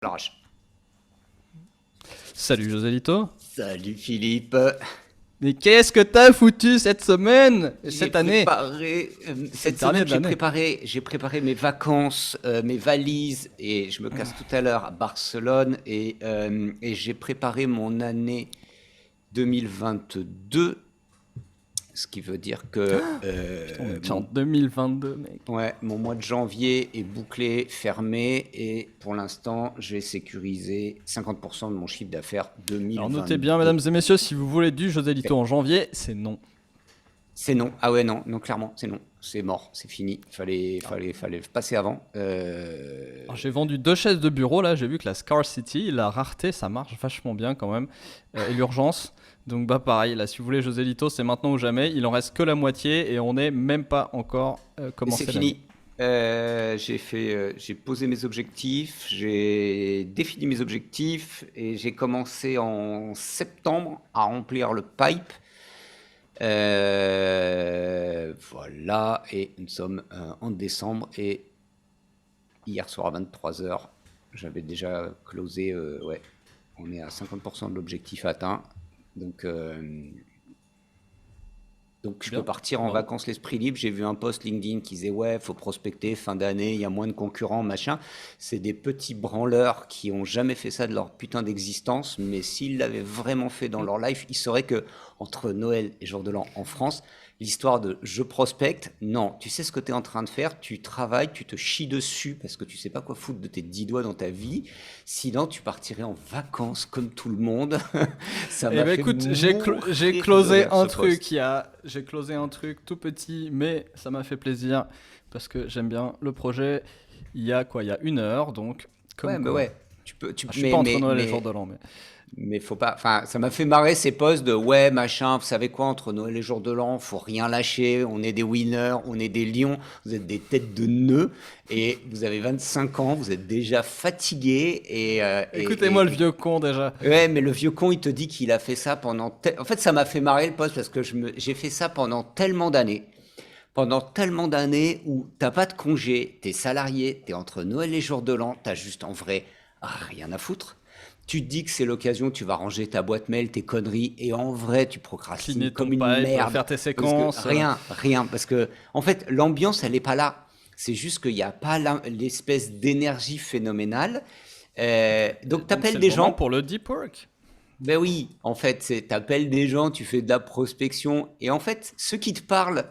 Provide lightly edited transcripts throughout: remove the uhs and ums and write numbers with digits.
L'arrache. Salut Joselito. Salut Philippe. Mais qu'est-ce que t'as foutu cette semaine, cette année? Cette dernier semaine, de j'ai l'année. préparé mes vacances, mes valises, et je me casse tout à l'heure à Barcelone, et j'ai préparé mon année 2022, ce qui veut dire que Putain, on est déjà en 2022, mec. ouais, mon mois de janvier est bouclé, fermé, et pour l'instant, j'ai sécurisé 50% de mon chiffre d'affaires Alors notez bien, 2022. mesdames et messieurs, si vous voulez du Joselito en janvier, c'est non. C'est non. Ah ouais, non, non, clairement, c'est non. C'est mort, c'est fini. Alors, Fallait passer avant. j'ai vendu 2 chaises de bureau là, j'ai vu que la scarcity, la rareté, ça marche vachement bien quand même. Et l'urgence. Donc bah pareil, là si vous voulez Joselito, c'est maintenant ou jamais. Il en reste que la moitié et on n'est même pas encore Mais c'est commencé l'année. fini. J'ai posé mes objectifs, j'ai défini mes objectifs et j'ai commencé en septembre à remplir le pipe. Voilà, et nous sommes en décembre et hier soir à 23 h, j'avais déjà closé, ouais, on est à 50% de l'objectif atteint. Donc, euh, donc je peux Bien, partir en bravo. vacances l'esprit libre. J'ai vu un post LinkedIn qui disait ouais, faut prospecter fin d'année, il y a moins de concurrents, machin. C'est des petits branleurs qui ont jamais fait ça de leur putain d'existence, mais s'ils l'avaient vraiment fait dans leur life, ils sauraient que entre Noël et Jour de l'An en France, l'histoire de je prospecte, non, tu sais ce que tu es en train de faire, tu travailles, tu te chies dessus parce que tu sais pas quoi foutre de tes 10 doigts dans ta vie. Sinon, tu partirais en vacances comme tout le monde. Ça Eh m'a ben fait écoute, j'ai mourir de closé rire un ce truc, post. j'ai closé un truc tout petit, mais ça m'a fait plaisir parce que j'aime bien le projet. Il y a quoi? Il y a 1 heure, donc comme Ouais, mais quoi. ouais. Tu peux, tu, Ah, je suis pas entre Noël et le jour de mais l'an, mais faut pas. Enfin, ça m'a fait marrer ces posts de ouais, machin. Vous savez quoi, entre Noël et jour de l'an, faut rien lâcher. On est des winners, on est des lions. Vous êtes des têtes de nœuds et vous avez 25 ans. Vous êtes déjà fatigués écoutez-moi le vieux con déjà. ouais, mais le vieux con, il te dit qu'il a fait ça pendant. En fait, ça m'a fait marrer le post parce que j'ai fait ça pendant tellement d'années. Pendant tellement d'années où t'as pas de congé, t'es salarié, t'es entre Noël et jour de l'an, t'as juste en vrai rien à foutre. Tu te dis que c'est l'occasion, tu vas ranger ta boîte mail, tes conneries, et en vrai, tu procrastines Cleaner ton comme une pipe, merde. faire tes Parce que séquences. rien, parce que, en fait, l'ambiance, elle est pas là. C'est juste qu'il n'y a pas l'espèce d'énergie phénoménale. Donc, Donc t'appelles c'est le des moment gens. pour le deep work. Ben oui, en fait, t'appelles des gens, tu fais de la prospection, et en fait, ceux qui te parlent,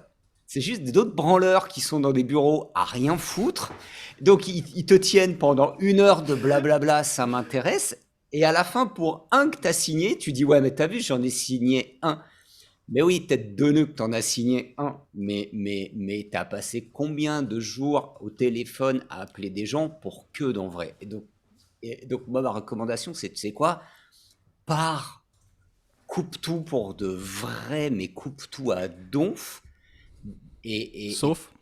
c'est juste d'autres branleurs qui sont dans des bureaux à rien foutre. Donc, ils te tiennent pendant 1 heure de blablabla, ça m'intéresse. Et à la fin, pour un que t'as signé, tu dis, ouais, mais t'as vu, j'en ai signé un. Mais oui, tête de nœud que t'en as signé un. Mais t'as passé combien de jours au téléphone à appeler des gens pour que d'en vrai? Et donc, moi, ma recommandation, c'est, tu sais quoi? Pars, coupe tout pour de vrai, mais coupe tout à donf. Et, Sauf.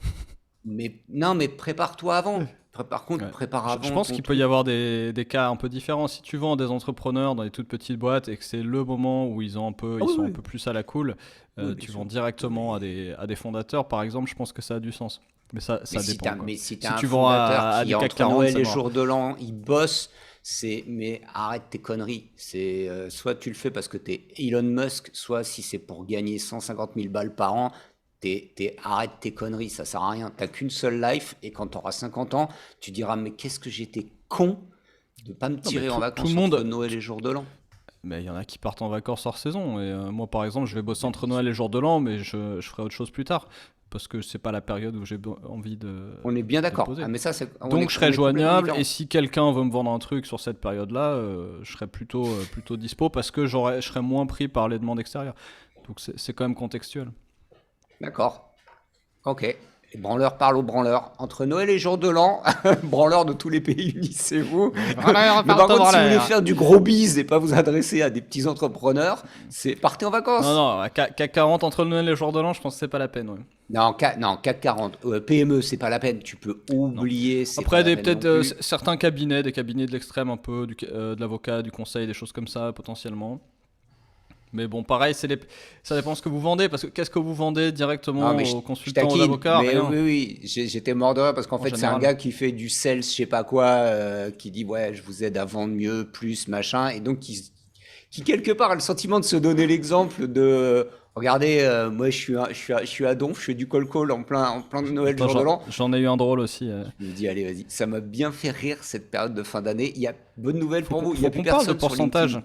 mais non, mais prépare-toi avant. Par contre, Ouais. prépare Je avant pense ton qu'il peut y truc. avoir des cas un peu différents. Si tu vends à des entrepreneurs dans des toutes petites boîtes et que c'est le moment où Ah ils oui, sont un oui, peu plus à la cool, oui, bien tu sûr. vends Non, directement à des fondateurs, par exemple, je pense que ça a du sens. Mais mais ça si dépend, t'as, quoi. mais si Si t'as un tu vends fondateur à qui des CAC entre 40, Noël c'est et mort. jour de l'an, il bosse, mais arrête tes conneries. C'est soit tu le fais parce que t'es Elon Musk, soit si c'est pour gagner 150 000 balles par an, arrête tes conneries, ça sert à rien. T'as qu'une seule life et quand t'auras 50 ans, tu diras mais qu'est-ce que j'étais con de pas me Non, mais tirer en tout le vacances entre monde. Noël et jour de l'an. Mais il y en a qui partent en vacances hors saison. Et moi, par exemple, je vais bosser entre Noël et jour de l'an, mais je ferai autre chose plus tard. Parce que c'est pas la période où j'ai envie On est bien de me d'accord. Ah poser. mais ça, Donc je on serai est complètement joignable et différents. si quelqu'un veut me vendre un truc sur cette période-là, je serai plutôt dispo parce que je serai moins pris par les demandes extérieures. Donc c'est quand même contextuel. D'accord. Ok. Les branleurs parlent aux branleurs. Entre Noël et jour de l'an, branleurs de tous les pays, unissez-vous. Voilà, Mais parle par ton contre, si vous voulez branleur. faire du gros bise et pas vous adresser à des petits entrepreneurs, c'est partez en Non, vacances. non, CAC 40 entre Noël et le jour de l'an, je pense que c'est pas la peine. Ouais. Non, 440. PME, c'est pas la peine. Tu peux Non. oublier, c'est pas Après, la peine non peut-être plus. certains cabinets, des cabinets de l'extrême un peu, de l'avocat, du conseil, des choses comme ça potentiellement. Mais bon, pareil, ça dépend ce que vous vendez, parce que qu'est-ce que vous vendez directement Non, mais aux je consultants, aux taquine, avocats? mais Rien, oui, oui, j'étais mort de rire parce qu'en en fait, c'est un général. gars qui fait du sales, je sais pas quoi, qui dit, ouais, je vous aide à vendre mieux, plus, machin, et donc qui quelque part a le sentiment de se donner l'exemple de, regardez, moi, je suis à Donf, je fais du call en plein de Noël, Attends, jour de l'an. j'en ai eu un drôle aussi. Je me dis, allez, vas-y, ça m'a bien fait rire cette période de fin d'année. Il y a bonne nouvelle pour vous, il y Faut a plus qu'on parle de personne sur LinkedIn. pourcentage.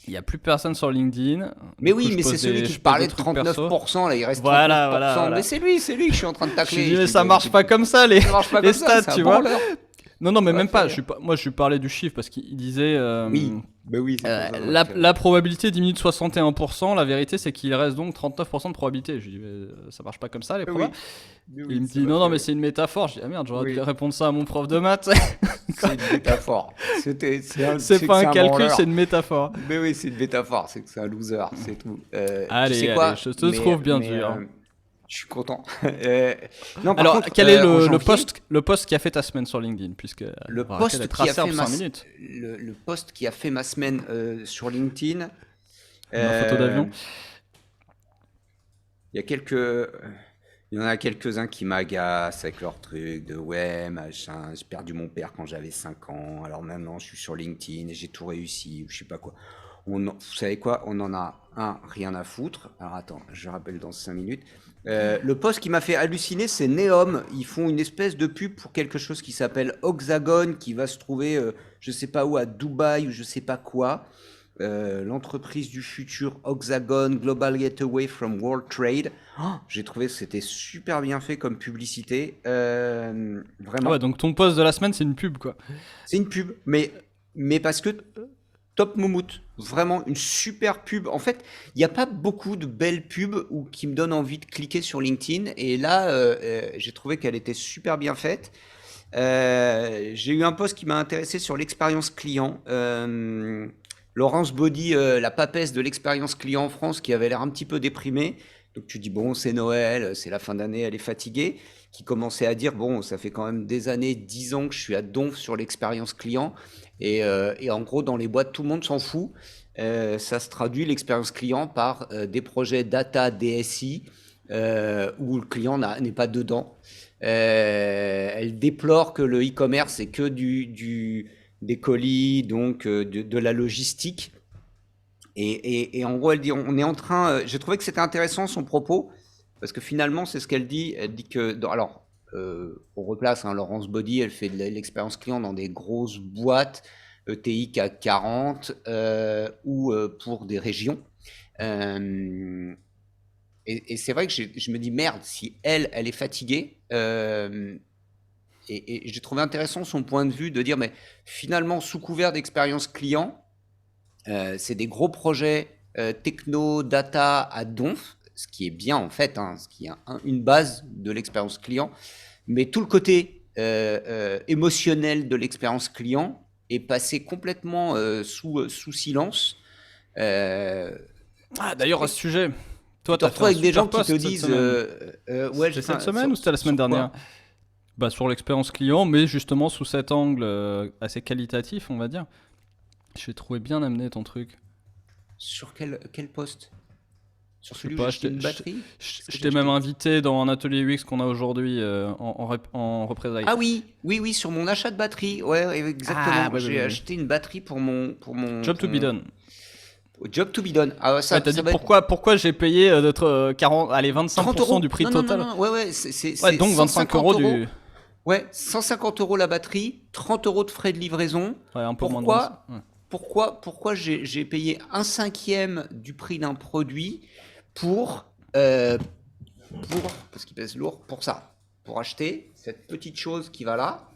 Il n'y a plus personne sur LinkedIn. Mais Du coup, oui, mais c'est celui qui te je pose parlait des de trucs perso. 39%, là, il reste Voilà, 39%. Mais voilà. c'est lui que je suis en train de Je me tacler. dis, Je mais dis, ça bah, marche pas comme ça, ça marche pas les comme ça, stats, c'est un tu vois. branleur. Non, non, mais Ça m'a même fait pas. rire. Moi, je lui parlais du chiffre parce qu'il disait Oui, bah oui, c'est pour ça. Moi, la probabilité diminue de 61%. La vérité, c'est qu'il reste donc 39% de probabilité. Je lui dis, mais ça marche pas comme ça, les oui, probas. oui, Il me ça dit, m'a non, fait non, mais rire. c'est une métaphore. Je dis, ah merde, j'aurais dû Oui, répondre ça à mon prof de maths. c'est une métaphore. C'est C'est que pas c'est un un calcul, branleur. c'est une métaphore. Mais oui, c'est une métaphore. C'est que c'est un loser, c'est tout. Tu sais Allez, quoi? je te trouve bien dur. Je suis content. Non, par Alors, contre, quel est en le janvier, post qui a fait ta semaine sur LinkedIn? Puisque le on va arrêter post d'être qui a acerbe fait 5 minutes. le post qui a fait ma semaine sur LinkedIn, Ma photo euh, d'avion. il y a quelques, il y en a quelques-uns qui m'agacent avec leur truc de ouais, machin, j'ai perdu mon père quand j'avais 5 ans, alors maintenant je suis sur LinkedIn et j'ai tout réussi, ou je sais pas quoi. Vous savez quoi? On en a rien à foutre. Alors attends, je rappelle dans 5 minutes. Le post qui m'a fait halluciner, c'est Neom. Ils font une espèce de pub pour quelque chose qui s'appelle Oxagon, qui va se trouver, je sais pas où, à Dubaï ou je sais pas quoi. L'entreprise du futur Oxagon Global Gateway from World Trade. Oh, j'ai trouvé que c'était super bien fait comme publicité. Ah ouais, Vraiment. donc ton post de la semaine, c'est une pub, quoi. C'est une pub, mais parce que top Moumout. Vraiment une super pub. En fait, il n'y a pas beaucoup de belles pubs qui me donnent envie de cliquer sur LinkedIn. Et là, j'ai trouvé qu'elle était super bien faite. J'ai eu un post qui m'a intéressé sur l'expérience client. Laurence Baudy, la papesse de l'expérience client en France, qui avait l'air un petit peu déprimée. Donc tu dis, bon, c'est Noël, c'est la fin d'année, elle est fatiguée. Qui commençait à dire, bon, ça fait quand même des années, 10 ans que je suis à donf sur l'expérience client. Et en gros, dans les boîtes, tout le monde s'en fout. Ça se traduit, l'expérience client, par des projets data DSI où le client n'est pas dedans. Elle déplore que le e-commerce, c'est que des colis, donc de la logistique. Et en gros, elle dit, on est en train. J'ai trouvé que c'était intéressant son propos, parce que finalement, c'est ce qu'elle dit. Elle dit que. Alors, on replace, hein, Laurence Baudy, elle fait de l'expérience client dans des grosses boîtes, ETI CAC 40, ou pour des régions. Et c'est vrai que je me dis, merde, si elle est fatiguée. Et j'ai trouvé intéressant son point de vue de dire, mais finalement, sous couvert d'expérience client, c'est des gros projets techno, data à donf, ce qui est bien en fait, hein, ce qui est une base de l'expérience client. Mais tout le côté émotionnel de l'expérience client est passé complètement sous silence. Ah, d'ailleurs, à ce sujet, Tu toi, te t'as fait retrouves un avec des gens super qui te post cette disent semaine. ouais, j'ai C'était fait cette semaine ou c'était la semaine sur dernière? quoi? Bah, sur l'expérience client, mais justement sous cet angle assez qualitatif, on va dire. J'ai trouvé bien amené ton truc. Sur quel poste? Sur Je sais celui où j'ai pas, acheté une batterie? Qu'est-ce que je j'ai t'ai même acheté? invité dans un atelier UX qu'on a aujourd'hui en représailles. Ah oui, oui, oui, sur mon achat de batterie. Ouais, ouais, Ah, exactement. ouais, ouais, J'ai ouais, ouais. acheté une batterie Job pour to be mon done. job to be done. Ah, ouais, Ouais, ça, t'as ça dit va être pourquoi j'ai payé d'être 40, allez, 30 25% du euros. prix Non, non, non, total. non. Ouais, ouais, Ouais, c'est donc 25 euros 150 euros. du. Ouais, 150 euros la batterie, 30 euros de frais de livraison. Ouais, un peu moins de 25. Pourquoi, Ouais. pourquoi j'ai payé un cinquième du prix d'un produit pour, euh, parce qu'il pèse lourd, pour ça, pour acheter cette petite chose qui va là.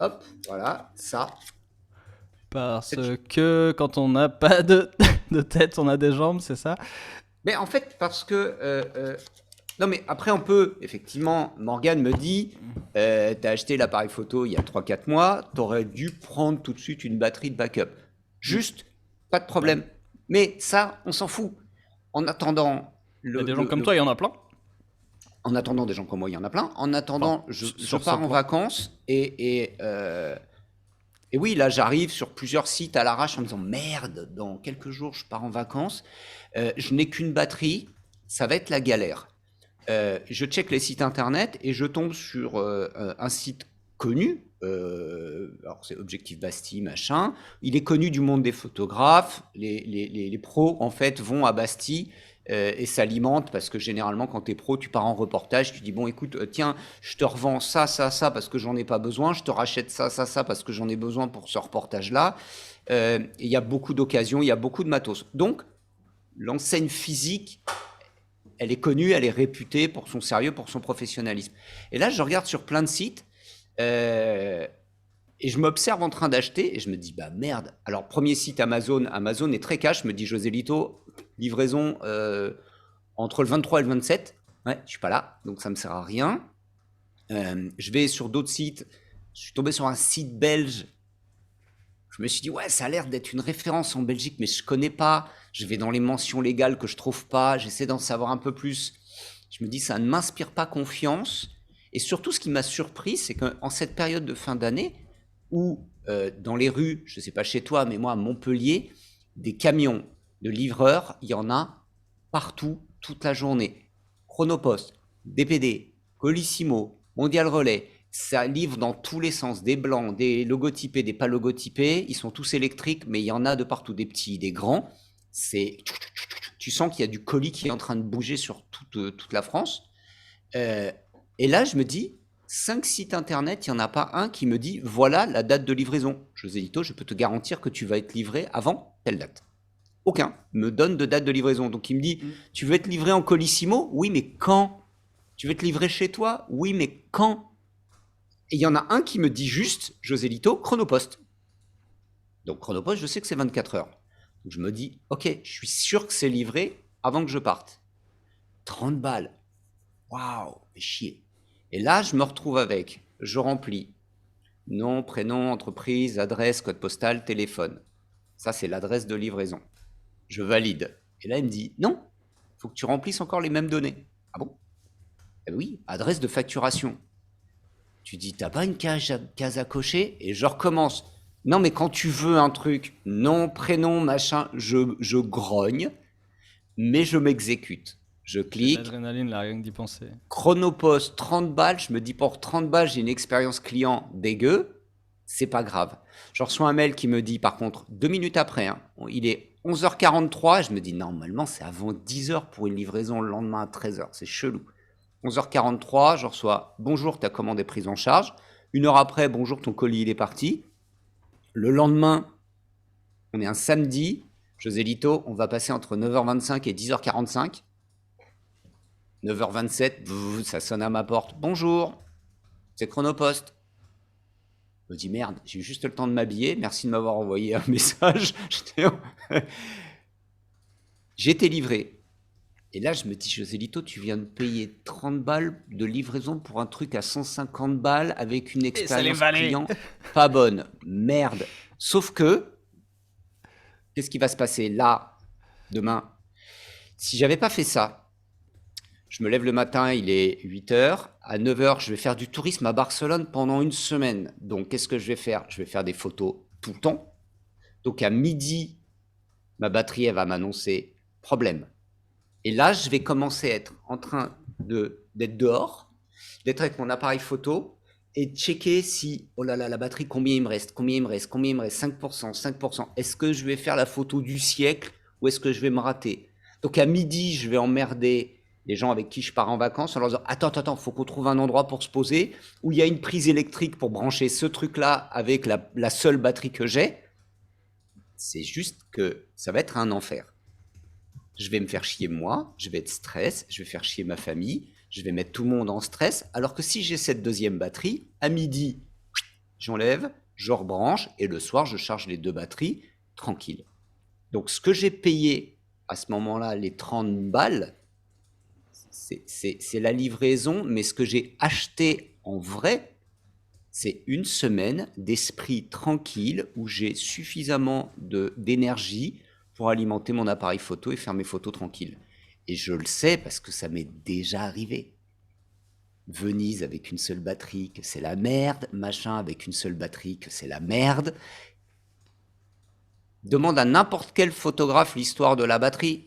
Hop, voilà, ça. Parce Cette- que quand on n'a pas de tête, on a des jambes, c'est ça? Mais en fait, parce que non, mais après, on peut, effectivement, Morgane me dit, t'as acheté l'appareil photo il y a 3 4 mois, t'aurais dû prendre tout de suite une batterie de backup. Mm. Juste, pas de Ouais. problème. Mais ça, on s'en fout. En attendant, Il y a des gens comme toi, il y en a plein. en attendant, des gens comme moi, il y en a plein. En Enfin, attendant, je sur pars ce en point. vacances et Et oui, là, j'arrive sur plusieurs sites à l'arrache en me disant merde, dans quelques jours, je pars en vacances. Je n'ai qu'une batterie, ça va être la galère. Je check les sites internet et je tombe sur un site connu. Alors, c'est Objectif Bastille, machin. Il est connu du monde des photographes. Les pros, en fait, vont à Bastille et s'alimentent parce que généralement, quand tu es pro, tu pars en reportage. Tu dis bon, écoute, tiens, je te revends ça, ça, ça parce que j'en ai pas besoin. Je te rachète ça, ça, ça parce que j'en ai besoin pour ce reportage-là. Il y a beaucoup d'occasions, il y a beaucoup de matos. Donc, l'enseigne physique, elle est connue, elle est réputée pour son sérieux, pour son professionnalisme. Et là, je regarde sur plein de sites et je m'observe en train d'acheter et je me dis, bah merde. Alors, premier site Amazon, Amazon est très cash, me dit José Lito, livraison entre le 23 et le 27. Ouais, je suis pas là, donc ça me sert à rien. Je vais sur d'autres sites. Je suis tombé sur un site belge. Je me suis dit, ouais, ça a l'air d'être une référence en Belgique, mais je connais pas. Je vais dans les mentions légales que je trouve pas. J'essaie d'en savoir un peu plus. Je me dis, ça ne m'inspire pas confiance. Et surtout, ce qui m'a surpris, c'est qu'en cette période de fin d'année, où dans les rues, je ne sais pas chez toi, mais moi à Montpellier, des camions de livreurs, il y en a partout, toute la journée. Chronopost, DPD, Colissimo, Mondial Relais, ça livre dans tous les sens, des blancs, des logotypés, des pas logotypés, ils sont tous électriques, mais il y en a de partout, des petits, des grands. C'est, tu sens qu'il y a du colis qui est en train de bouger sur toute la France. Et là, je me dis, 5 sites internet, il n'y en a pas un qui me dit, voilà la date de livraison. José Lito, je peux te garantir que tu vas être livré avant telle date. Aucun me donne de date de livraison. Donc il me dit, tu veux être livré en Colissimo? Oui, mais quand? Tu veux être livré chez toi? Oui, mais quand? Et il y en a un qui me dit juste, José Lito, Chronopost. Donc Chronopost, je sais que c'est 24 heures. Donc je me dis, ok, je suis sûr que c'est livré avant que je parte. 30 balles. Waouh, fais chier. Et là, je me retrouve avec, je remplis nom, prénom, entreprise, adresse, code postal, téléphone. Ça, c'est l'adresse de livraison. Je valide. Et là, il me dit, non, il faut que tu remplisses encore les mêmes données. Ah bon? Eh oui, adresse de facturation. Tu dis, t'as pas une case à cocher? Et je recommence. Non, mais quand tu veux un truc, nom, prénom, machin, je grogne, mais je m'exécute. Je clique. L'adrénaline, là, rien que d'y penser. Chronopost, 30 balles. Je me dis, pour 30 balles, j'ai une expérience client dégueu. C'est pas grave. Je reçois un mail qui me dit, par contre, 2 minutes après, hein, il est 11h43. Je me dis, normalement, c'est avant 10h pour une livraison le lendemain à 13h. C'est chelou. 11h43, je reçois, bonjour, ta commande est prise en charge. 1 heure après, bonjour, ton colis, il est parti. Le lendemain, on est un samedi. José Lito, on va passer entre 9h25 et 10h45. 9h27, ça sonne à ma porte. Bonjour, c'est Chronopost. Je me dis merde, j'ai eu juste le temps de m'habiller. Merci de m'avoir envoyé un message. J'ai été livré. Et là, je me dis, José Lito, tu viens de payer 30 balles de livraison pour un truc à 150 balles avec une expérience client pas bonne. Merde. Sauf que, qu'est-ce qui va se passer là, demain? Si j'avais pas fait ça, je me lève le matin, il est 8h. À 9h, je vais faire du tourisme à Barcelone pendant une semaine. Donc, qu'est-ce que je vais faire? Je vais faire des photos tout le temps. Donc, à midi, ma batterie, elle va m'annoncer problème. Et là, je vais commencer à être en train d'être dehors, d'être avec mon appareil photo et de checker si, oh là là, la batterie, combien il me reste, 5%, 5%. Est-ce que je vais faire la photo du siècle ou est-ce que je vais me rater? Donc à midi, je vais emmerder les gens avec qui je pars en vacances en leur disant, attends, faut qu'on trouve un endroit pour se poser où il y a une prise électrique pour brancher ce truc-là avec la seule batterie que j'ai. C'est juste que ça va être un enfer. Je vais me faire chier moi, je vais être stress, je vais faire chier ma famille, je vais mettre tout le monde en stress, alors que si j'ai cette deuxième batterie, à midi, j'enlève, je rebranche, et le soir, je charge les 2 batteries, tranquille. Donc, ce que j'ai payé à ce moment-là, les 30 balles, c'est la livraison, mais ce que j'ai acheté en vrai, c'est une semaine d'esprit tranquille où j'ai suffisamment d'énergie pour alimenter mon appareil photo et faire mes photos tranquilles. Et je le sais parce que ça m'est déjà arrivé. Venise avec une seule batterie, que c'est la merde, machin avec une seule batterie, que c'est la merde. Demande à n'importe quel photographe l'histoire de la batterie.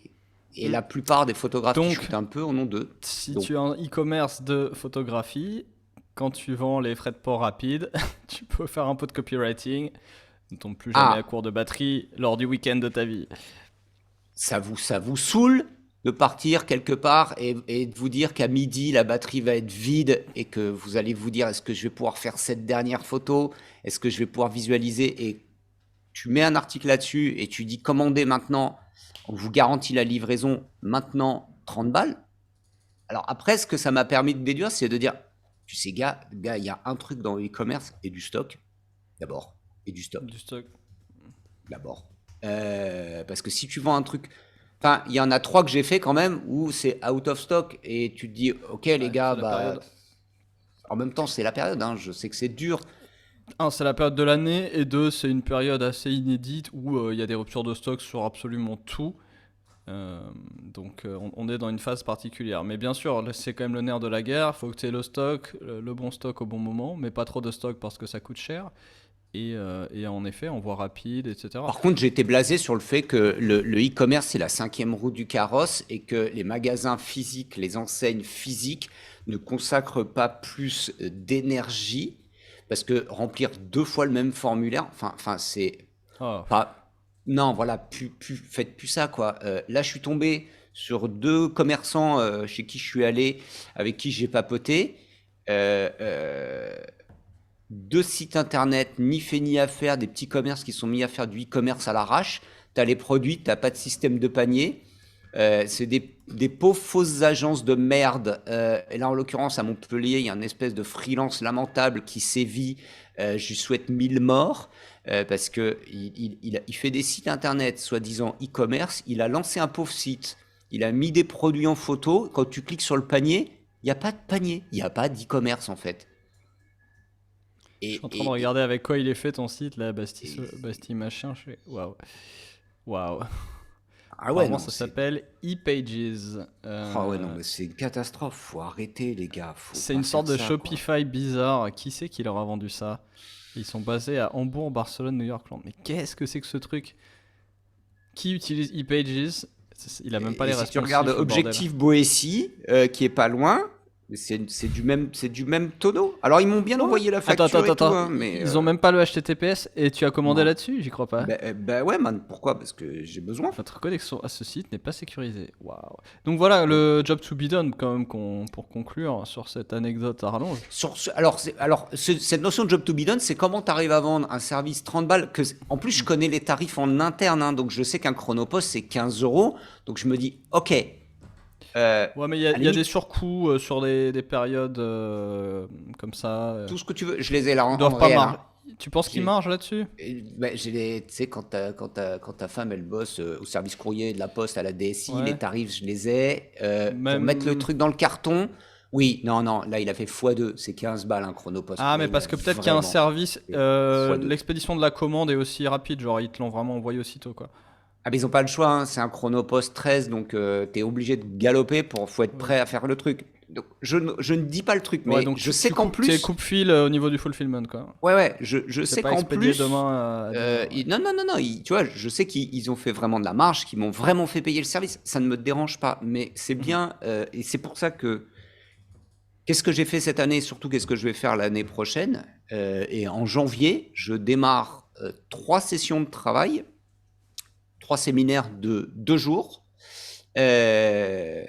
Et la plupart des photographes qui Donc, shootent un peu en ont deux. si Donc, tu as un e-commerce de photographie, quand tu vends les frais de port rapides, tu peux faire un peu de copywriting. Ne tombe plus jamais à ah, court de batterie lors du week-end de ta vie. ça vous saoule de partir quelque part et de vous dire qu'à midi, la batterie va être vide et que vous allez vous dire, est-ce que je vais pouvoir faire cette dernière photo? Est-ce que je vais pouvoir visualiser? Et tu mets un article là-dessus et tu dis commandez maintenant, on vous garantit la livraison maintenant 30 balles. Alors après, ce que ça m'a permis de déduire, c'est de dire, tu sais, gars, il y a un truc dans le e-commerce et du stock, d'abord. Et du stock, Du stock. d'abord. Parce que si tu vends un truc... Enfin, il y en a 3 que j'ai fait quand même où c'est out of stock et tu te dis, ok les Ouais, gars, c'est la bah... période. En même temps, c'est la période, hein, je sais que c'est dur. Un, c'est la période de l'année, et deux, c'est une période assez inédite où il y a des ruptures de stock sur absolument tout. Donc on est dans une phase particulière. Mais bien sûr, là, c'est quand même le nerf de la guerre. Il faut que tu aies le stock, le bon stock au bon moment, mais pas trop de stock parce que ça coûte cher. Et en effet, envoi rapide, etc. Par contre, j'ai été blasé sur le fait que le e-commerce, c'est la 5e roue du carrosse et que les magasins physiques, les enseignes physiques ne consacrent pas plus d'énergie parce que remplir 2 fois le même formulaire, enfin, c'est Ah, pas... Non, voilà, faites plus ça, quoi. Là, je suis tombé sur 2 commerçants chez qui je suis allé, avec qui j'ai papoté. Euh, euh, 2 sites internet, ni fait ni à faire, des petits commerces qui sont mis à faire du e-commerce à l'arrache. Tu as les produits, tu n'as pas de système de panier. C'est des pauvres fausses agences de merde. Et là, en l'occurrence, à Montpellier, il y a une espèce de freelance lamentable qui sévit. Je lui souhaite 1000 morts parce que il fait des sites internet, soi-disant e-commerce. Il a lancé un pauvre site. Il a mis des produits en photo. Quand tu cliques sur le panier, il n'y a pas de panier. Il n'y a pas d'e-commerce, en fait. je suis Et, en train de et, et, regarder avec quoi il est fait ton site, là, Bastille, et Bastille machin. Je fais waouh. Waouh. Ah ouais, Apparemment, non, ça c'est... s'appelle ePages. Ah ouais, non, mais c'est une catastrophe. Faut arrêter, les gars. Faut C'est pas une sorte faire de ça, quoi. Shopify bizarre. Qui c'est qui leur a vendu ça? Ils sont basés à Hambourg, Barcelone, New York, Londres. Mais qu'est-ce que c'est que ce truc? Qui utilise ePages? Il a même pas Et les si tu regardes responsifs, le bordel. Objectif Boétie, qui est pas loin, c'est du même tonneau. Alors, ils m'ont bien Quoi? envoyé la Attends, attends, facture attends, et tout, attends. hein, mais... Ils ont même pas le HTTPS et tu as commandé non. là-dessus? J'y crois pas. Ben ouais, man. Pourquoi? Parce que j'ai besoin. Votre connexion à ce site n'est pas sécurisée. Waouh. Donc voilà le job to be done quand même pour conclure sur cette anecdote à rallonge. Cette notion de job to be done, c'est comment tu arrives à vendre un service 30 balles. En plus, je connais les tarifs en interne, hein, donc je sais qu'un chronopost, c'est 15 euros. Donc je me dis, ok, Ouais, mais à il la y a des limite, surcoûts sur des périodes comme ça. tout ce que tu veux, je les ai là Ils en doivent pas réel. marger. Hein. Tu penses qu'ils J'ai, margent là-dessus? tu sais, quand ta femme, elle bosse au service courrier de la poste à la DSI, les Ouais. tarifs, je les ai. Pour mettre le Même. truc dans le carton, oui, non, non, là, il a fait x2, c'est 15 balles un chronopost. Ah, Là, mais il a parce que peut-être qu'il y a un vraiment service, fait x2. l'expédition de la commande est aussi rapide, genre ils te l'ont vraiment envoyé aussitôt, quoi. Ah, mais ils ont pas le choix, hein, c'est un chronopost 13, donc tu es obligé de galoper faut être Ouais. prêt à faire le truc. Donc, je ne dis pas le truc, Ouais, mais donc je sais qu'en tu es plus, coupe-fil au niveau du fulfillment, quoi. ouais, ouais, je C'est sais pas qu'en expédié plus, demain à 10h. Ouais. non, non, non, non, tu vois, je sais qu'ils ont fait vraiment de la marge, qu'ils m'ont vraiment fait payer le service, ça ne me dérange pas, mais c'est Mhm. bien, et c'est pour ça que, qu'est-ce que j'ai fait cette année, surtout qu'est-ce que je vais faire l'année prochaine, et en janvier, je démarre 3 sessions de travail, 3 séminaires de 2 jours, euh,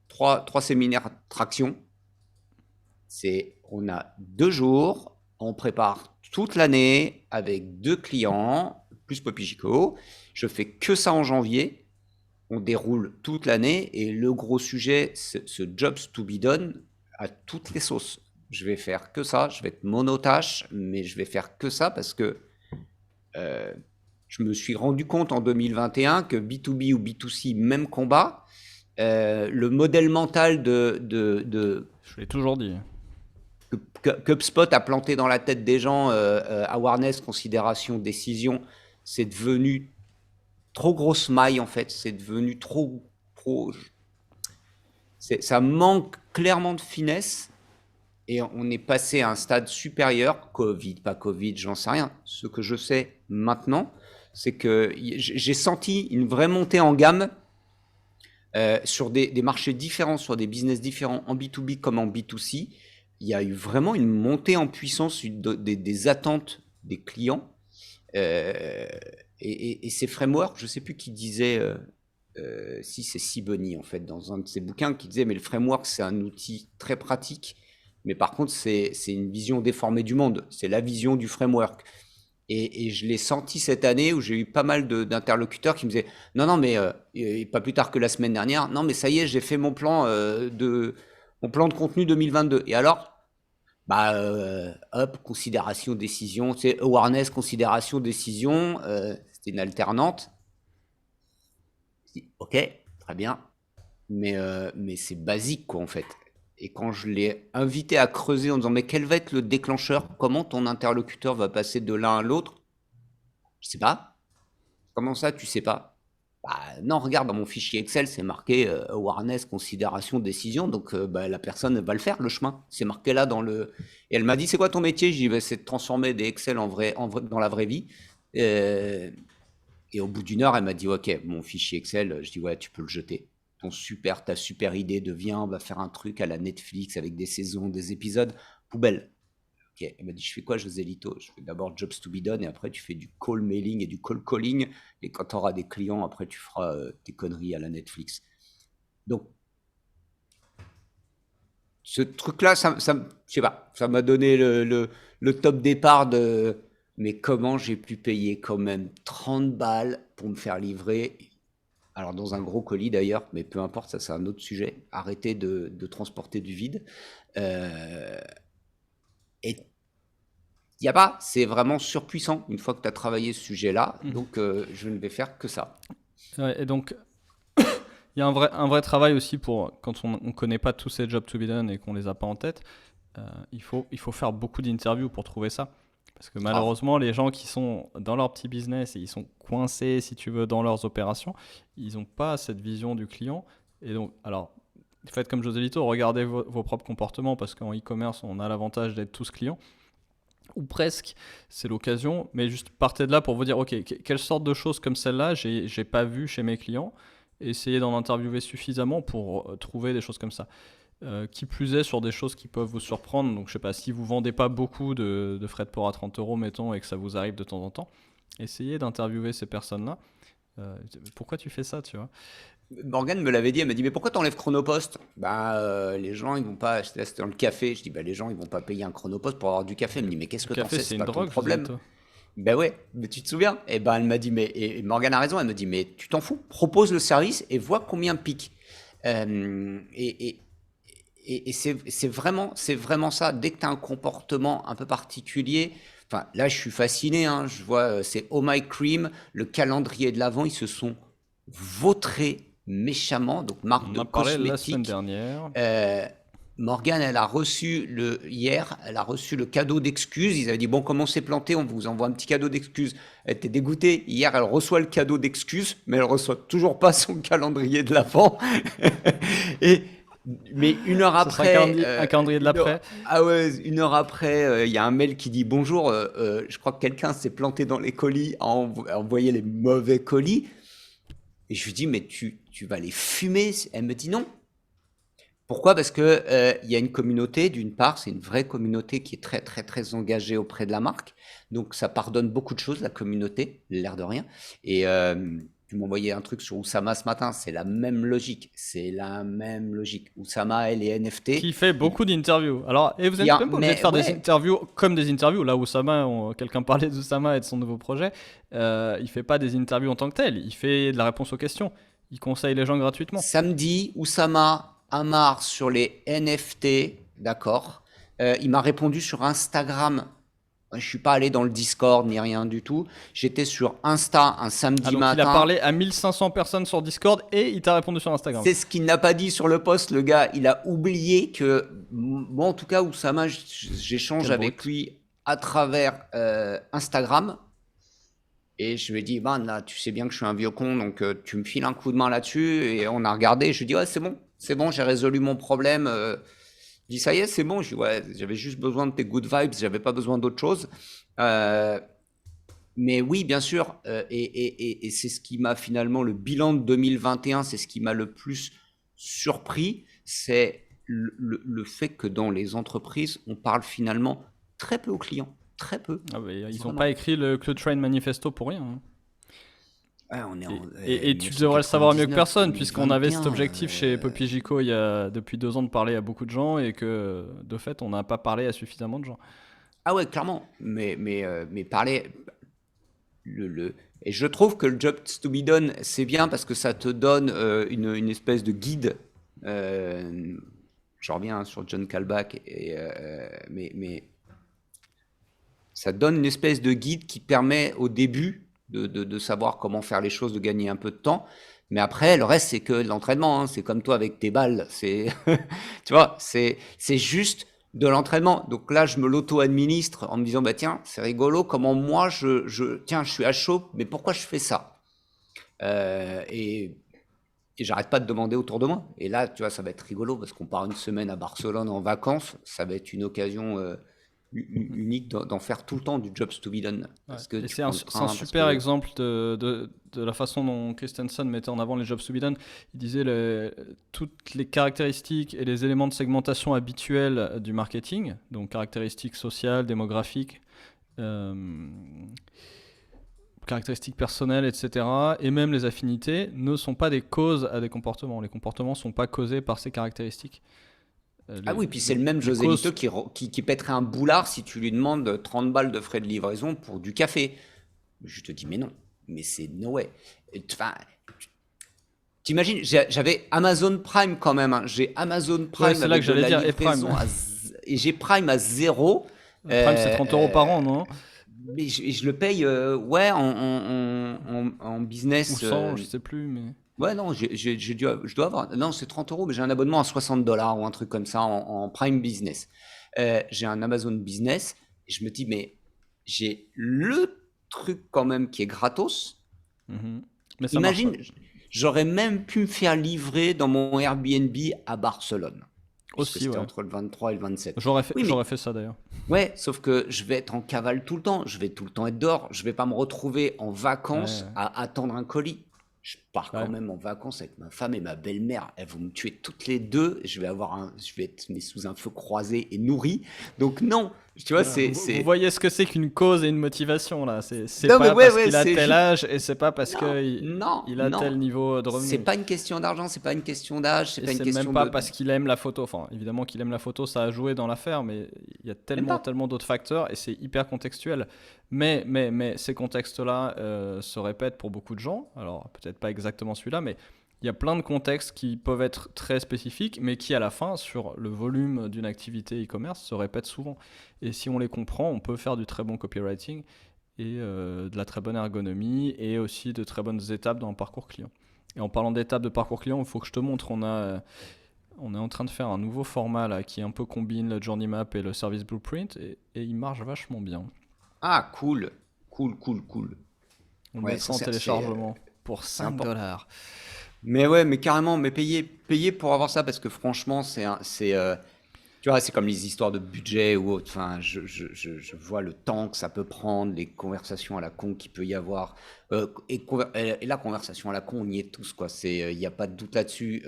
trois séminaires traction. On a 2 jours, on prépare toute l'année avec 2 clients, plus Poppy Gico. Je fais que ça en janvier. On déroule toute l'année et le gros sujet, ce jobs to be done à toutes les sauces. Je vais faire que ça, je vais être monotache, mais je vais faire que ça parce que euh, je me suis rendu compte en 2021 que B2B ou B2C, même combat. Le modèle mental Je l'ai toujours dit. qu'HubSpot a planté dans la tête des gens, awareness, considération, décision, c'est devenu trop grosse maille en fait. C'est devenu trop. Ça manque clairement de finesse. et on est passé à un stade supérieur, Covid, pas Covid, j'en sais rien. Ce que je sais maintenant, c'est que j'ai senti une vraie montée en gamme sur des marchés différents, sur des business différents, en B2B comme en B2C. Il y a eu vraiment une montée en puissance des attentes des clients. Euh, et ces frameworks, je ne sais plus qui disait, si c'est Sibony en fait, dans un de ses bouquins, qui disait, mais le framework, c'est un outil très pratique, mais par contre, c'est une vision déformée du monde. C'est la vision du framework. Et je l'ai senti cette année où j'ai eu pas mal d'interlocuteurs qui me disaient, non, non, mais et pas plus tard que la semaine dernière, non, mais ça y est, j'ai fait mon plan de contenu 2022. Et alors, bah, hop, considération, décision, tu sais, awareness, considération, décision, c'était une alternante. Je dis, ok, très bien, mais c'est basique, quoi, en fait. Et quand je l'ai invité à creuser en disant, mais quel va être le déclencheur? Comment ton interlocuteur va passer de l'un à l'autre? Je sais pas. Comment ça, tu sais pas? Bah, non, regarde, dans mon fichier Excel, c'est marqué awareness, considération, décision. Donc, bah, la personne va le faire, le chemin. C'est marqué là dans le. Et elle m'a dit, c'est quoi ton métier? J'ai dit, bah, c'est de transformer des Excel dans la vraie vie. Euh, et au bout d'une heure, elle m'a dit, ok, mon fichier Excel, je dis, ouais, tu peux le jeter. Ta super idée de viens, on va faire un truc à la Netflix avec des saisons, des épisodes, poubelle. Ok, elle m'a dit, je fais quoi, José Lito? Je fais d'abord jobs to be done et après tu fais du call mailing et du call calling. Et quand tu auras des clients, après tu feras tes conneries à la Netflix. Donc, ce truc-là, je sais pas, ça m'a donné le top départ de. Mais comment j'ai pu payer quand même 30 balles pour me faire livrer, alors dans un gros colis d'ailleurs, mais peu importe, ça c'est un autre sujet, arrêter de transporter du vide. Euh, et il n'y a pas, c'est vraiment surpuissant une fois que tu as travaillé ce sujet-là, donc je ne vais faire que ça. Ouais, et donc, il y a un vrai travail aussi pour quand on ne connaît pas tous ces jobs to be done et qu'on les a pas en tête. Il faut faire beaucoup d'interviews pour trouver ça. Parce que malheureusement, les gens qui sont dans leur petit business et ils sont coincés, si tu veux, dans leurs opérations, ils n'ont pas cette vision du client. Et donc, alors, faites comme José Lito, regardez vos propres comportements parce qu'en e-commerce, on a l'avantage d'être tous clients. Ou presque, c'est l'occasion. Mais juste partez de là pour vous dire, ok, quelle sorte de choses comme celle-là, j'ai pas vu chez mes clients. Essayez d'en interviewer suffisamment pour trouver des choses comme ça. Qui plus est sur des choses qui peuvent vous surprendre. Donc je sais pas, si vous vendez pas beaucoup de frais de port à 30 euros, mettons, et que ça vous arrive de temps en temps, essayez d'interviewer ces personnes-là. Pourquoi tu fais ça, tu vois? Morgane me l'avait dit, elle m'a dit, mais pourquoi t'enlèves Chronopost? Bah, les gens, ils vont pas, c'était dans le café, je dis, bah, les gens, ils vont pas payer un Chronopost pour avoir du café. Elle me dit, mais qu'est-ce Le que t'en café, sais, c'est c'est une pas ton drogue, problème. Joselito. Ben ouais, mais tu te souviens? Et ben elle m'a dit, mais et Morgane a raison, elle me dit, mais tu t'en fous, propose le service et vois combien pique. Euh, et et, et c'est vraiment ça. Dès que tu as un comportement un peu particulier, enfin là je suis fasciné, hein, je vois, c'est Oh My Cream, le calendrier de l'Avent, ils se sont vautrés méchamment, donc On marque en de a parlé la semaine cosmétiques. dernière. Euh, Morgane, hier, elle a reçu le cadeau d'excuses. Ils avaient dit, bon, comme on s'est planté, on vous envoie un petit cadeau d'excuses. Elle était dégoûtée. Hier, elle reçoit le cadeau d'excuses, mais elle reçoit toujours pas son calendrier de l'Avent. Et, mais une heure Ça sera après, un calendrier de l'après. ah ouais, une heure après, il y a un mail qui dit, bonjour, je crois que quelqu'un s'est planté dans les colis, a envoyé les mauvais colis. Et je lui dis, mais tu vas les fumer? Elle me dit non. Pourquoi? Parce que il y a une communauté, d'une part, c'est une vraie communauté qui est très très très engagée auprès de la marque. Donc ça pardonne beaucoup de choses, la communauté, l'air de rien. Et tu m'envoyais un truc sur Oussama ce matin, c'est la même logique. C'est la même logique. Oussama et les NFT. Qui fait beaucoup d'interviews. Alors, et vous n'êtes même pas obligé de Mais faire des ouais, interviews comme des interviews. Là, quelqu'un parlait d'Oussama et de son nouveau projet. Il fait pas des interviews en tant que tel. Il fait de la réponse aux questions. Il conseille les gens gratuitement. samedi, Oussama Amar sur les NFT, d'accord. Il m'a répondu sur Instagram. Je suis pas allé dans le Discord ni rien du tout. J'étais sur Insta un Ah, samedi donc il a matin. parlé à 1500 personnes sur Discord et il t'a répondu sur Instagram. C'est ce qu'il n'a pas dit sur le post, le gars. Il a oublié que, moi en tout cas, Oussama, j'échange Quel avec brut. lui à travers Instagram. Et je lui ai dit, man, là, tu sais bien que je suis un vieux con, donc tu me files un coup de main là-dessus. Et on a regardé. Je lui ai dit, ouais, c'est bon, j'ai résolu mon problème. Je dis, ça y est, c'est bon. Je dis, ouais, j'avais juste besoin de tes good vibes, j'avais pas besoin d'autre chose. Euh, mais oui, bien sûr, et c'est ce qui m'a finalement, le bilan de 2021, c'est ce qui m'a le plus surpris, c'est le fait que dans les entreprises, on parle finalement très peu aux clients, très peu, Ah bah, ils n'ont pas vraiment. écrit le Cloud Train Manifesto pour rien, hein. Ouais, on est en Et tu devrais le savoir mieux que 1999, personne, puisqu'on avait cet 2021. objectif chez Poppy Gico il y a depuis 2 ans de parler à beaucoup de gens et que de fait on n'a pas parlé à suffisamment de gens. Ah ouais, clairement, mais parler, et je trouve que le Jobs to be done, c'est bien parce que ça te donne une espèce de guide. Euh, je reviens sur John Kalbach, mais ça te donne une espèce de guide qui permet au début de savoir comment faire les choses, de gagner un peu de temps. Mais après, le reste, c'est que de l'entraînement, hein. C'est comme toi avec tes balles. Tu vois, c'est juste de l'entraînement. Donc là, je me l'auto-administre en me disant, bah tiens, c'est rigolo, comment moi, tiens, je suis à chaud, mais pourquoi je fais ça? Euh, et, et j'arrête pas de demander autour de moi. Et là, tu vois, ça va être rigolo parce qu'on part une semaine à Barcelone en vacances. Ça va être une occasion unique d'en faire tout le temps du jobs to be done. Ouais. Parce que Et tu c'est un, prends le c'est un train, parce super que... exemple de la façon dont Christensen mettait en avant les jobs to be done. Il disait toutes les caractéristiques et les éléments de segmentation habituels du marketing, donc caractéristiques sociales, démographiques, euh, caractéristiques personnelles, etc., et même les affinités, ne sont pas des causes à des comportements. Les comportements ne sont pas causés par ces caractéristiques. Ah oui, puis c'est le même Les Joselito causes. qui pèterait un boulard si tu lui demandes 30 balles de frais de livraison pour du café. Je te dis, mais non, mais c'est no way. Enfin, t'imagines, j'avais Amazon Prime quand même, hein. J'ai Amazon Ouais, Prime c'est là que avec de j'allais la dire, et Prime. livraison et j'ai Prime à zéro. Prime, c'est 30 euros par an, Euh, non? mais je le paye, ouais, en Ou business. 100, je sais plus, mais... Ouais, non, je dois avoir. Non, c'est 30 euros, mais j'ai un abonnement à 60 $ ou un truc comme ça en Prime Business. J'ai un Amazon Business et je me dis, mais j'ai le truc quand même qui est gratos. Mhm. Mais ça marche, ouais. Imagine, j'aurais même pu me faire livrer dans mon Airbnb à Barcelone, puisque Aussi, c'était ouais. entre le 23 et le 27. J'aurais fait, Oui, mais j'aurais fait ça d'ailleurs. ouais, sauf que je vais être en cavale tout le temps, je vais tout le temps être dehors, je vais pas me retrouver en Ouais, vacances à attendre un colis. Je pars quand ouais. même en vacances avec ma femme et ma belle-mère, elles vont me tuer toutes les deux, je vais être mais sous un feu croisé et nourri. Donc non, tu vois, Voilà, vous voyez ce que c'est qu'une cause et une motivation là. C'est non mais pas ouais, parce ouais, qu'il a c'est tel juste âge et c'est pas parce non, qu'il non, il a non. tel niveau de C'est revenu. pas une question d'argent, c'est pas une question d'âge, c'est Et pas une c'est même question pas de parce qu'il aime la photo. Enfin, évidemment qu'il aime la photo, ça a joué dans l'affaire, mais il y a même tellement, pas. tellement d'autres facteurs et c'est hyper contextuel. Mais ces contextes-là se répètent pour beaucoup de gens. Alors, peut-être pas exactement celui-là, mais il y a plein de contextes qui peuvent être très spécifiques, mais qui, à la fin, sur le volume d'une activité e-commerce, se répètent souvent. Et si on les comprend, on peut faire du très bon copywriting et de la très bonne ergonomie et aussi de très bonnes étapes dans le parcours client. Et en parlant d'étapes de parcours client, il faut que je te montre, on est en train de faire un nouveau format là, qui un peu combine le journey map et le service blueprint et il marche vachement bien. Ah cool, cool, cool, cool. On le Ouais, ça mettra en téléchargement pour c'est 5 important. dollars. Mais ouais, mais carrément, mais payer pour avoir ça parce que franchement, tu vois, c'est comme les histoires de budget ou autre. Enfin, je vois le temps que ça peut prendre, les conversations à la con qu'il peut y avoir. Et la conversation à la con, on y est tous, quoi. Il n'y a pas de doute là-dessus.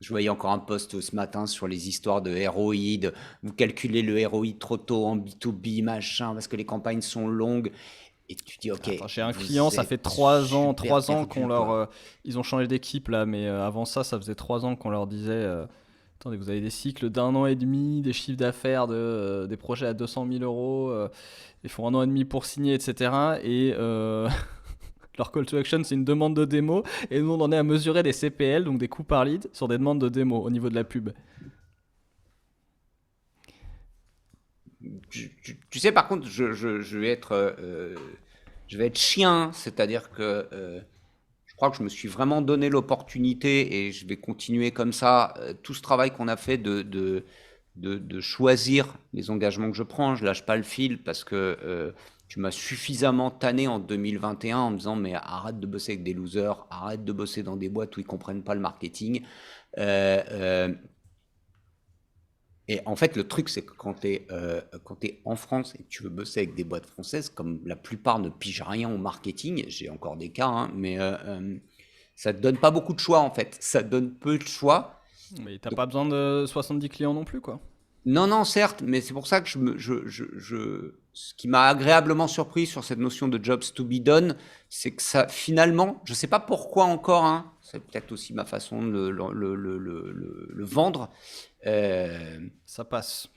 Je voyais encore un post ce matin sur les histoires de ROI. Vous calculez le ROI trop tôt en B2B, machin, parce que les campagnes sont longues. Et tu dis, ok, Attends, j'ai un client, vous ça fait êtes 3 ans, super 3 ans qu'on perdu, leur... quoi. ils ont changé d'équipe là, mais avant ça, ça faisait 3 ans qu'on leur disait... attendez, vous avez des cycles d'1 an et demi, des chiffres d'affaires, des projets à 200 000 euros, il faut 1 an et demi pour signer, etc. Et leur call to action, c'est une demande de démo, et nous, on en est à mesurer des CPL, donc des coûts par lead, sur des demandes de démo au niveau de la pub. Tu sais, par contre, je vais être chien, c'est-à-dire que je crois que je me suis vraiment donné l'opportunité et je vais continuer comme ça. Tout ce travail qu'on a fait de choisir les engagements que je prends, je lâche pas le fil parce que tu m'as suffisamment tanné en 2021 en me disant mais arrête de bosser avec des losers, arrête de bosser dans des boîtes où ils comprennent pas le marketing. Euh, euh, Et en fait, le truc, c'est que quand t'es en France et que tu veux bosser avec des boîtes françaises, comme la plupart ne pigent rien au marketing, j'ai encore des cas, hein, mais ça te donne pas beaucoup de choix en fait. Ça te donne peu de choix. Mais t'as Donc, pas besoin de 70 clients non plus, quoi. non, non, certes, mais c'est pour ça que ce qui m'a agréablement surpris sur cette notion de jobs to be done, c'est que ça, finalement, je sais pas pourquoi encore, hein, c'est peut-être aussi ma façon de le vendre. euh, Ça passe.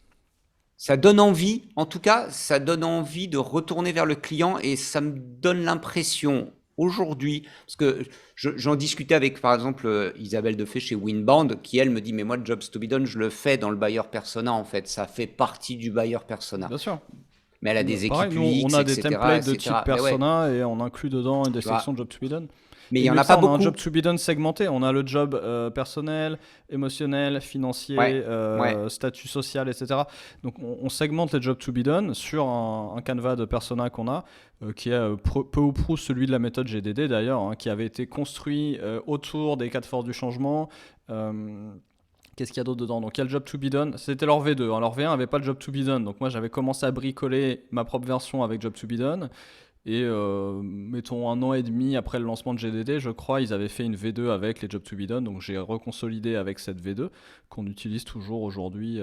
Ça donne envie, en tout cas, ça donne envie de retourner vers le client et ça me donne l'impression aujourd'hui, parce que j'en discutais avec par exemple Isabelle Defay chez Winbound, qui elle me dit, mais moi le Jobs to be done, je le fais dans le buyer persona en fait, ça fait partie du buyer persona. Bien sûr. Mais elle a des Pareil, équipes nous, on UX, a des etc., templates de type etc. Mais ouais, persona et on inclut dedans des tu vois, sections job to be done. mais il Et y en mieux a que pas ça, on a un job beaucoup. to be done segmenté. On a le job personnel, émotionnel, financier, Ouais, ouais. statut social, etc. Donc on segmente les jobs to be done sur un canevas de persona qu'on a, qui est peu ou prou celui de la méthode GDD d'ailleurs, hein, qui avait été construit autour des cas de force du changement. Euh, Qu'est-ce qu'il y a d'autre dedans? Donc il y a le job to be done, c'était leur V2, hein. Leur V1 avait pas le job to be done, donc moi j'avais commencé à bricoler ma propre version avec job to be done. Et mettons 1 an et demi après le lancement de GDD, je crois, ils avaient fait une V2 avec les Job to be done. Donc j'ai reconsolidé avec cette V2 qu'on utilise toujours aujourd'hui.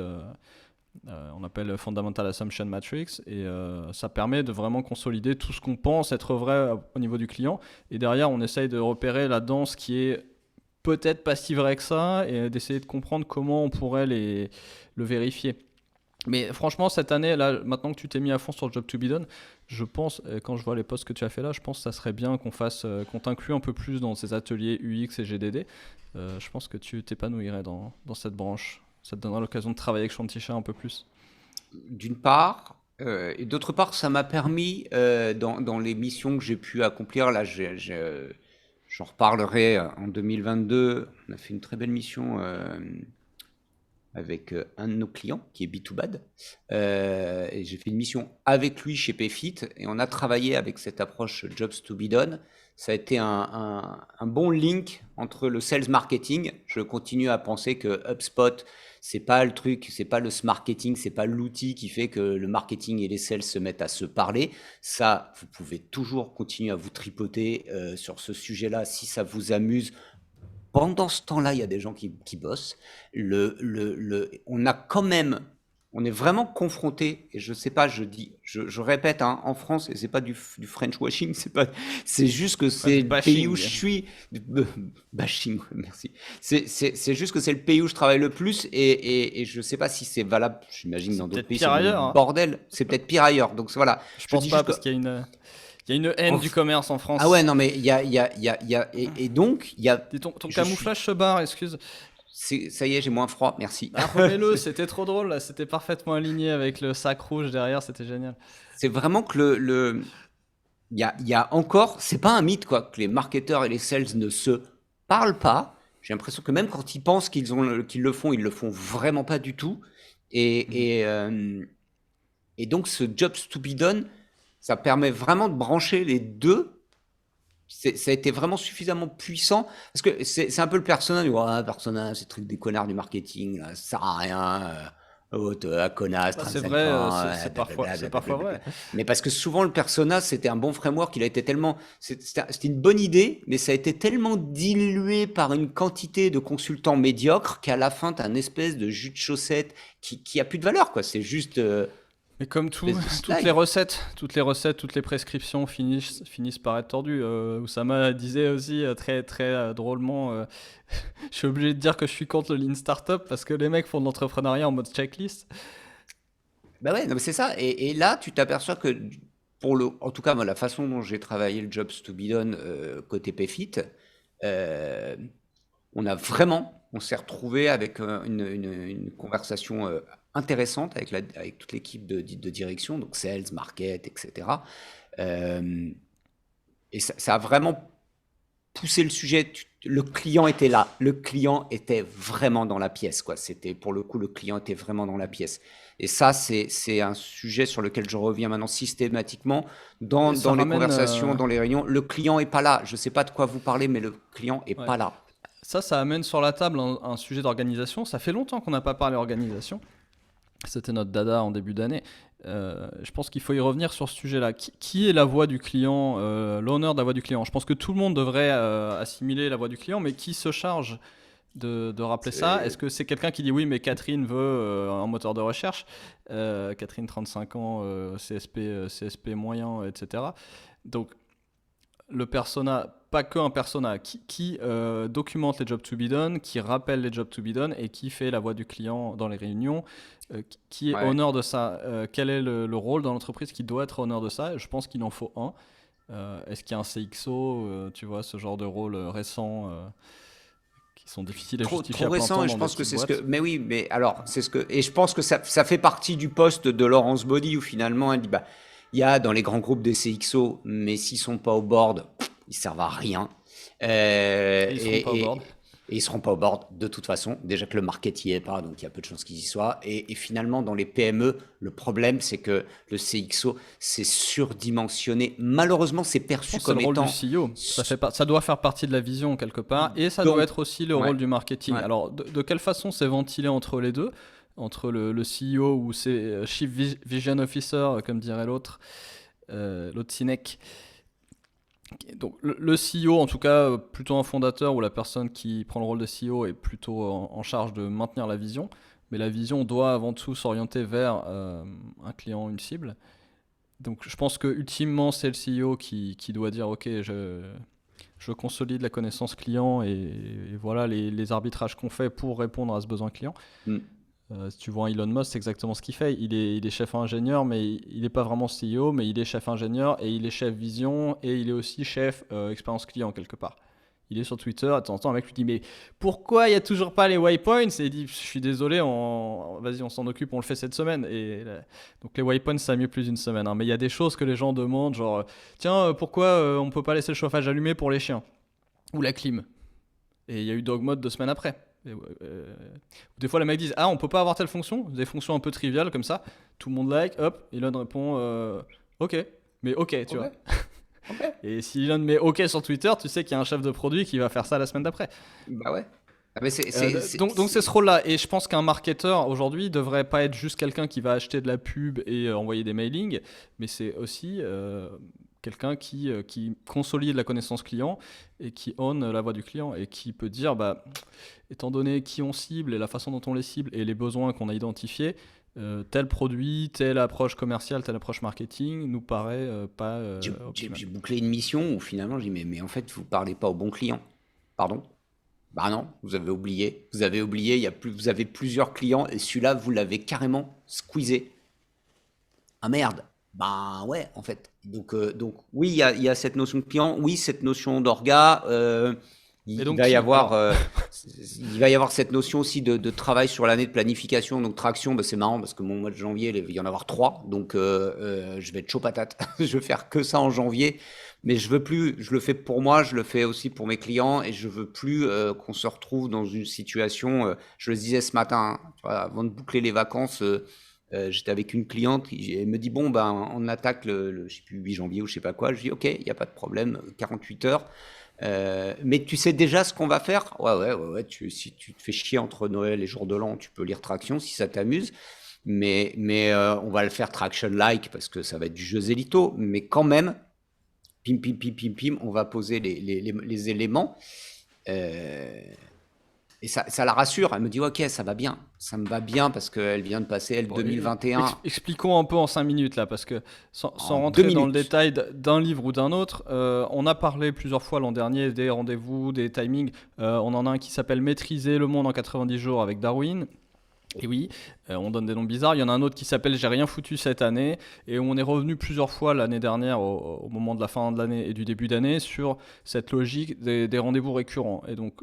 On appelle Fundamental Assumption Matrix. Et ça permet de vraiment consolider tout ce qu'on pense être vrai au niveau du client. Et derrière, on essaye de repérer là-dedans ce qui est peut-être pas si vrai que ça et d'essayer de comprendre comment on pourrait le vérifier. Mais franchement, cette année, là, maintenant que tu t'es mis à fond sur le Job to be done, je pense, quand je vois les posts que tu as fait là, je pense que ça serait bien qu'on t'inclue un peu plus dans ces ateliers UX et GDD. Je pense que tu t'épanouirais dans cette branche. Ça te donnera l'occasion de travailler avec Shantisha un peu plus. D'une part, et d'autre part, ça m'a permis, dans les missions que j'ai pu accomplir, là, j'en reparlerai en 2022. On a fait une très belle mission avec un de nos clients qui est B2Bad. Et j'ai fait une mission avec lui chez Payfit et on a travaillé avec cette approche Jobs to be done. Ça a été un bon link entre le sales marketing. Je continue à penser que HubSpot, c'est pas le truc, c'est pas le marketing, c'est pas l'outil qui fait que le marketing et les sales se mettent à se parler. Ça, vous pouvez toujours continuer à vous tripoter sur ce sujet-là si ça vous amuse. Pendant ce temps-là, il y a des gens qui bossent. On a quand même, on est vraiment confronté, et je sais pas, je répète, hein, en France, et c'est pas du French washing, c'est juste que Pas c'est du le pays où bashing. je suis, bashing, ouais, merci. C'est juste que c'est le pays où je travaille le plus, et je sais pas si c'est valable, j'imagine dans C'est d'autres peut-être pays, c'est pire le même ailleurs, hein. bordel, c'est peut-être pire ailleurs. Donc voilà, Je je pense dis pas juste que, parce qu'il y a une haine du commerce en ah ouais, France. non, mais et donc, il y a, Dis ton je suis camouflage se barre, excuse. ça y est, j'ai moins froid, merci. Ah, remets-le, c'était trop drôle, là. C'était parfaitement aligné avec le sac rouge derrière, c'était génial. C'est vraiment que il y a encore, c'est pas un mythe quoi, que les marketeurs et les sales ne se parlent pas. J'ai l'impression que même quand ils pensent qu'ils le font vraiment pas du tout. Mhm. Et donc ce jobs to be done, ça permet vraiment de brancher les deux. Ça a été vraiment suffisamment puissant parce que c'est un peu le personnage, ouais, personnage, c'est le truc des connards du marketing, là, ça sert à rien, à connasse, Bah, c'est 35 vrai, ans, c'est blablabla, parfois vrai. mais parce que souvent le persona c'était un bon framework, il a été tellement, c'était une bonne idée, mais ça a été tellement dilué par une quantité de consultants médiocres qu'à la fin t'as un espèce de jus de chaussette qui a plus de valeur quoi, c'est juste Mais comme une tout, espèce de slide. toutes les prescriptions finissent par être tordues. Oussama disait aussi très très drôlement, je suis obligé de dire que je suis contre le Lean Startup parce que les mecs font de l'entrepreneuriat en mode checklist. Bah ouais, non, mais c'est ça. Et là, tu t'aperçois que, en tout cas, moi, la façon dont j'ai travaillé le Jobs to be done côté PayFit, euh, on s'est retrouvé avec une conversation intéressante avec toute l'équipe de direction, donc sales, market, etc. Euh, et ça a vraiment poussé le sujet. Le client était là, le client était vraiment dans la pièce, quoi. C'était pour le coup, le client était vraiment dans la pièce. Et ça, c'est un sujet sur lequel je reviens maintenant systématiquement Et ça dans les ramène, conversations, dans les réunions. Le client est pas là. Je sais pas de quoi vous parlez, mais le client est ouais. pas là. Ça amène sur la table un sujet d'organisation. Ça fait longtemps qu'on n'a pas parlé organisation. C'était notre dada en début d'année. Je pense qu'il faut y revenir sur ce sujet-là. Qui est la voix du client, l'honneur de la voix du client? Je pense que tout le monde devrait assimiler la voix du client, mais qui se charge de rappeler ça? Est-ce que c'est quelqu'un qui dit oui, mais Catherine veut un moteur de recherche? Catherine, 35 ans, CSP moyen, etc. Donc, le persona, pas que un persona, qui documente les jobs to be done, qui rappelle les jobs to be done et qui fait la voix du client dans les réunions, qui est Ouais. honneur de ça. Quel est le rôle dans l'entreprise qui doit être honneur de ça? Je pense qu'il en faut un. Est-ce qu'il y a un CXO, tu vois, ce genre de rôle récent qui sont difficiles à justifier Trop à plein récent, temps et dans je des pense que petites c'est ce que. boîtes? Mais oui, mais alors, c'est ce que. Et je pense que ça fait partie du poste de Laurence Body où finalement elle dit bah, il y a dans les grands groupes des CXO, mais s'ils sont pas au board, ils servent à rien. Et ils seront pas au board. Et ils seront pas au board de toute façon. Déjà que le market y est pas, donc il y a peu de chances qu'ils y soient. Et finalement, dans les PME, le problème, c'est que le CXO, c'est surdimensionné. Malheureusement, c'est Je perçu pense que c'est le comme rôle du étant. CEO. Ça doit faire partie de la vision quelque part, et ça doit Donc, être aussi le ouais, rôle du marketing. ouais. Alors, de quelle façon c'est ventilé entre les deux, entre le CEO ou c'est Chief Vision Officer, comme dirait l'autre Sinek. Donc, le CEO, en tout cas, plutôt un fondateur ou la personne qui prend le rôle de CEO est plutôt en charge de maintenir la vision, mais la vision doit avant tout s'orienter vers un client, une cible. Donc je pense que ultimement c'est le CEO qui doit dire ok, je consolide la connaissance client et voilà les arbitrages qu'on fait pour répondre à ce besoin client. Mm. Si tu vois Elon Musk, c'est exactement ce qu'il fait. Il est chef ingénieur, mais il n'est pas vraiment CEO, mais il est chef ingénieur et il est chef vision et il est aussi chef expérience client quelque part. Il est sur Twitter, de temps en temps, un mec lui dit mais pourquoi il n'y a toujours pas les waypoints? Et il dit je suis désolé, vas-y on s'en occupe, on le fait cette semaine. Donc les waypoints ça a mis plus d'une semaine, hein. Mais il y a des choses que les gens demandent, genre tiens pourquoi on peut pas laisser le chauffage allumé pour les chiens? Ou la clim. Et il y a eu dog mode 2 semaines après. Des fois les mecs disent ah on peut pas avoir telle fonction, des fonctions un peu triviales comme ça, tout le monde like, hop, Elon répond ok, mais ok tu Ok, vois. ok. Et si Elon met ok sur Twitter, tu sais qu'il y a un chef de produit qui va faire ça la semaine d'après. Bah ouais. Ah, mais Donc c'est ce rôle-là. Et je pense qu'un marketeur aujourd'hui devrait pas être juste quelqu'un qui va acheter de la pub et envoyer des mailings, mais c'est aussi quelqu'un qui consolide la connaissance client et qui own la voix du client et qui peut dire, bah, étant donné qui on cible et la façon dont on les cible et les besoins qu'on a identifiés, tel produit, telle approche commerciale, telle approche marketing nous paraît pas optimale. J'ai bouclé une mission où finalement je dis mais en fait vous parlez pas au bon client. Pardon? Bah non, vous avez oublié. Vous avez oublié, vous avez plusieurs clients et celui-là vous l'avez carrément squeezé. Ah merde. Ben ouais, en fait. Donc oui, il y a cette notion de client, oui, cette notion d'orga. Et Il donc va y qui avoir, alors il va y avoir cette notion aussi de travail sur l'année de planification. Donc traction, bah, c'est marrant parce que mon mois de janvier, il va y en avoir 3. Donc je vais être chaud patate. Je vais faire que ça en janvier. Mais je veux plus, je le fais pour moi, je le fais aussi pour mes clients et je veux plus qu'on se retrouve dans une situation, je le disais ce matin, hein, tu vois, avant de boucler les vacances, j'étais avec une cliente, elle me dit bon ben on attaque je sais plus 8 janvier ou je sais pas quoi, je dis ok, il n'y a pas de problème, 48 heures. Mais tu sais déjà ce qu'on va faire? Ouais. Si tu te fais chier entre Noël et jour de l'an, tu peux lire Traction si ça t'amuse. Mais on va le faire Traction-like parce que ça va être du jeu Zélito. Mais quand même, pim, on va poser les éléments. Euh, et ça la rassure. Elle me dit ok, ça va bien. Ça me va bien parce qu'elle vient de passer, elle, Bon, 2021 expliquons un peu en 5 minutes là, parce que sans en 2 rentrer dans le minutes. détail d'un livre ou d'un autre, on a parlé plusieurs fois l'an dernier des rendez-vous, des timings. On en a un qui s'appelle Maîtriser le monde en 90 jours avec Darwin. Et oui, on donne des noms bizarres. Il y en a un autre qui s'appelle J'ai rien foutu cette année. Et on est revenu plusieurs fois l'année dernière, au moment de la fin de l'année et du début d'année, sur cette logique des rendez-vous récurrents. Et donc,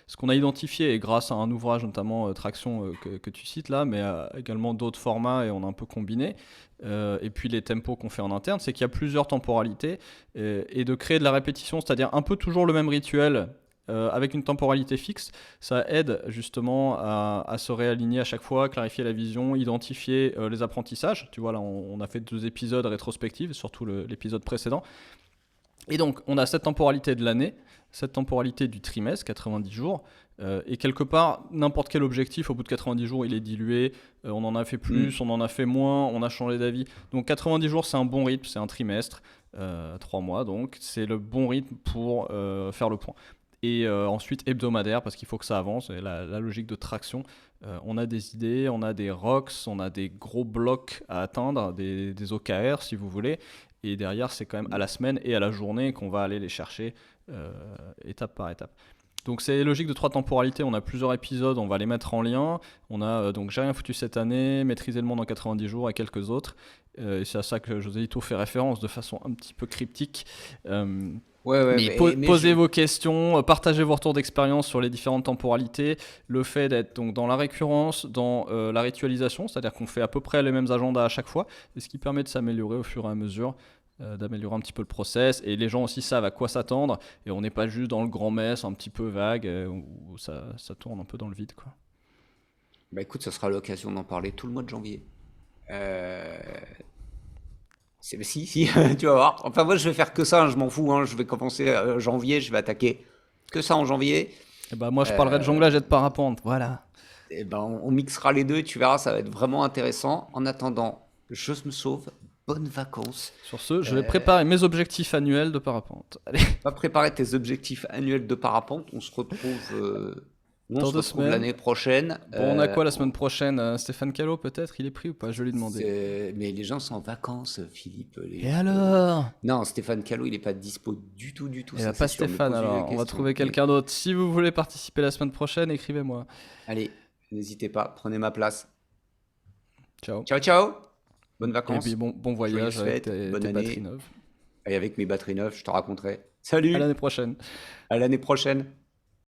ce qu'on a identifié, et grâce à un ouvrage notamment Traction que tu cites là, mais également d'autres formats, et on a un peu combiné, et puis les tempos qu'on fait en interne, c'est qu'il y a plusieurs temporalités, et de créer de la répétition, c'est-à-dire un peu toujours le même rituel, avec une temporalité fixe, ça aide justement à se réaligner à chaque fois, clarifier la vision, identifier les apprentissages. Tu vois, là, on a fait 2 épisodes rétrospectifs, surtout l'épisode précédent. Et donc, on a cette temporalité de l'année, cette temporalité du trimestre, 90 jours, et quelque part, n'importe quel objectif, au bout de 90 jours, il est dilué, on en a fait plus, on en a fait moins, on a changé d'avis. Donc 90 jours, c'est un bon rythme, c'est un trimestre, 3 mois, donc c'est le bon rythme pour faire le point. Et ensuite hebdomadaire, parce qu'il faut que ça avance, et la logique de traction. On a des idées, on a des rocks, on a des gros blocs à atteindre, des OKR si vous voulez. Et derrière, c'est quand même à la semaine et à la journée qu'on va aller les chercher étape par étape. Donc c'est logique de 3 temporalités, on a plusieurs épisodes, on va les mettre en lien. On a donc J'ai rien foutu cette année, Maîtriser le monde en 90 jours et quelques autres. Et c'est à ça que José Lito fait référence de façon un petit peu cryptique. Mais posez vos questions, partagez vos retours d'expérience sur les différentes temporalités. Le fait d'être donc dans la récurrence, dans la ritualisation, c'est-à-dire qu'on fait à peu près les mêmes agendas à chaque fois, et ce qui permet de s'améliorer au fur et à mesure, d'améliorer un petit peu le process, et les gens aussi savent à quoi s'attendre, et on n'est pas juste dans le grand mess un petit peu vague, où ça tourne un peu dans le vide, quoi. Bah écoute, ça sera l'occasion d'en parler tout le mois de janvier. Si, tu vas voir. Enfin, moi, je vais faire que ça, hein, je m'en fous. Hein, je vais commencer janvier, je vais attaquer que ça en janvier. Et bah, moi, je parlerai de jonglage et de parapente. Voilà. Et ben, on mixera les deux et tu verras, ça va être vraiment intéressant. En attendant, je me sauve. Bonnes vacances. Sur ce, je vais préparer mes objectifs annuels de parapente. Allez. Va préparer tes objectifs annuels de parapente. On se retrouve. Dans 2 semaines. L'année prochaine. Bon, on a quoi la semaine prochaine? Stéphane Callot, peut-être? Il est pris ou pas? Je vais lui demander. Mais les gens sont en vacances, Philippe. Et alors? Non, Stéphane Callot, il n'est pas dispo du tout. Et pas Stéphane, alors. On va trouver quelqu'un d'autre. Si vous voulez participer la semaine prochaine, écrivez-moi. Allez, n'hésitez pas, prenez ma place. Ciao. Ciao. Bonnes vacances. Et puis bon voyage avec tes batteries neuves. Et avec mes batteries neuves, je te raconterai. Salut. À l'année prochaine. À l'année prochaine.